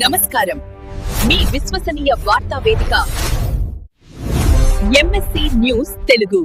నమస్కారం. మీ విశ్వసనీయ వార్తా వేదిక ఎంఎస్సి న్యూస్ తెలుగు.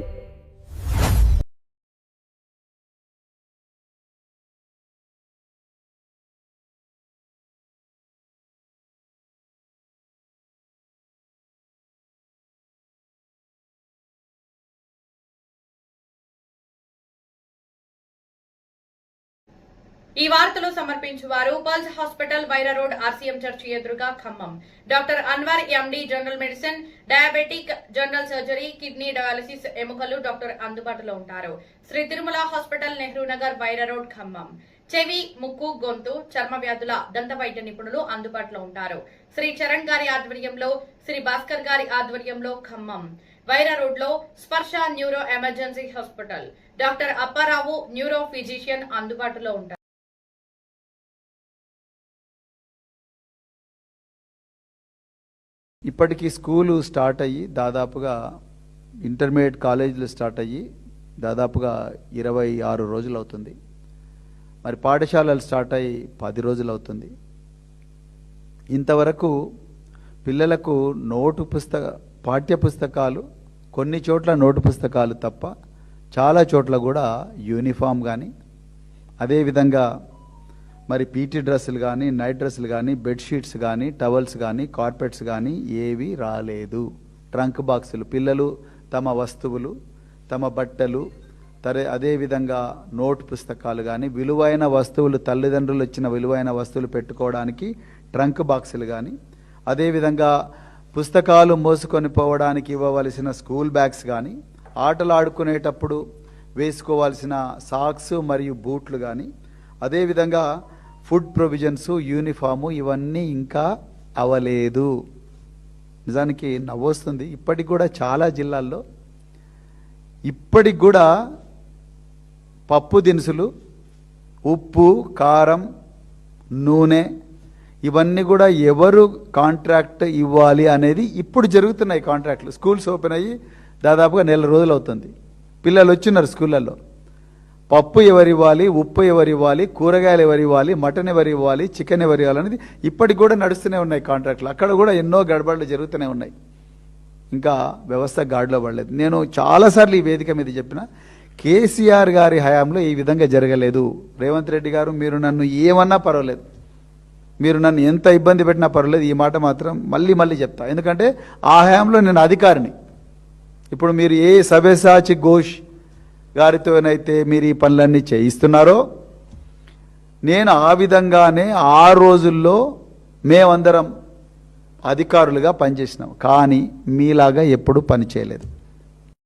ఈ వార్తలు సమర్పించువారు pulse hospital Wyra road RCM church ఎదురుగా Khammam. Doctor Anwar MD general medicine, diabetic, general surgery, kidney dialysis, ఎముకలు డాక్టర్ అందుబాటులో ఉంటారు. Sri Tirumala hospital, Nehru Nagar, Wyra road Khammam. చెవి, ముక్కు, గొంతు, చర్మ వ్యాధుల దంత వైద్య నిపుణులు అందుబాటులో ఉంటారు. శ్రీ చరణ్ గారి ఆధ్వర్యంలో, శ్రీ భాస్కర్ గారి ఆధ్వర్యంలో ఖమ్మం. వైరా రోడ్ లో స్పర్శ neuro emergency hospital, doctor Apparao neuro physician అందుబాటులో ఉంటారు. ఇప్పటికీ స్కూలు స్టార్ట్ అయ్యి దాదాపుగా ఇంటర్మీడియట్ కాలేజీలు స్టార్ట్ అయ్యి దాదాపుగా 26 రోజులు అవుతుంది. మరి పాఠశాలలు స్టార్ట్ అయ్యి 10 రోజులు అవుతుంది. ఇంతవరకు పిల్లలకు పాఠ్య పుస్తకాలు కొన్ని చోట్ల నోటు పుస్తకాలు తప్ప చాలా చోట్ల కూడా యూనిఫామ్ కానీ, అదేవిధంగా మరి పీటీ డ్రెస్సులు కానీ, నైట్ డ్రెస్సులు కానీ, బెడ్షీట్స్ కానీ, టవల్స్ కానీ, కార్పెట్స్ కానీ ఏవి రాలేదు. ట్రంక్ బాక్సులు, పిల్లలు తమ వస్తువులు, తమ బట్టలు, అదేవిధంగా నోటు పుస్తకాలు కానీ, విలువైన వస్తువులు, తల్లిదండ్రులు ఇచ్చిన విలువైన వస్తువులు పెట్టుకోవడానికి ట్రంక్ బాక్సులు కానీ, అదేవిధంగా పుస్తకాలు మోసుకొని పోవడానికి ఇవ్వవలసిన స్కూల్ బ్యాగ్స్ కానీ, ఆటలు ఆడుకునేటప్పుడు వేసుకోవాల్సిన సాక్స్ మరియు బూట్లు కానీ, అదేవిధంగా ఫుడ్ ప్రొవిజన్స్, యూనిఫాము ఇవన్నీ ఇంకా అవ్వలేదు. నిజానికి నవ్వొస్తుంది. ఇప్పటికి కూడా చాలా జిల్లాల్లో ఇప్పటికి కూడా పప్పు దినుసులు, ఉప్పు, కారం, నూనె ఇవన్నీ కూడా ఎవరు కాంట్రాక్ట్ ఇవ్వాలి అనేది ఇప్పుడు జరుగుతున్నాయి కాంట్రాక్ట్లు. స్కూల్స్ ఓపెన్ అయ్యి దాదాపుగా 1 నెల రోజులు అవుతుంది. పిల్లలు వచ్చినారు స్కూళ్ళల్లో. పప్పు ఎవరు ఇవ్వాలి, ఉప్పు ఎవరు ఇవ్వాలి, కూరగాయలు ఎవరు ఇవ్వాలి, మటన్ ఎవరు ఇవ్వాలి, చికెన్ ఎవరు ఇవ్వాలి అనేది ఇప్పటికి కూడా నడుస్తూనే ఉన్నాయి కాంట్రాక్ట్లు. అక్కడ కూడా ఎన్నో గడబడులు జరుగుతూనే ఉన్నాయి. ఇంకా వ్యవస్థ గాడిలో పడలేదు. నేను చాలాసార్లు ఈ వేదిక మీద చెప్పిన, కేసీఆర్ గారి హయాంలో ఈ విధంగా జరగలేదు. రేవంత్ రెడ్డి గారు, మీరు నన్ను ఏమన్నా పర్వాలేదు, మీరు నన్ను ఎంత ఇబ్బంది పెట్టినా పర్వాలేదు, ఈ మాట మాత్రం మళ్ళీ చెప్తా. ఎందుకంటే ఆ హయాంలో నేను అధికారిని. ఇప్పుడు మీరు ఏ సవ్యసాచి ఘోష్ గారితోనైతే మీరు ఈ పనులన్నీ చేయిస్తున్నారో, నేను ఆ విధంగానే ఆ రోజుల్లో మేమందరం అధికారులుగా పనిచేసినాం. కానీ మీలాగా ఎప్పుడు పని చేయలేదు.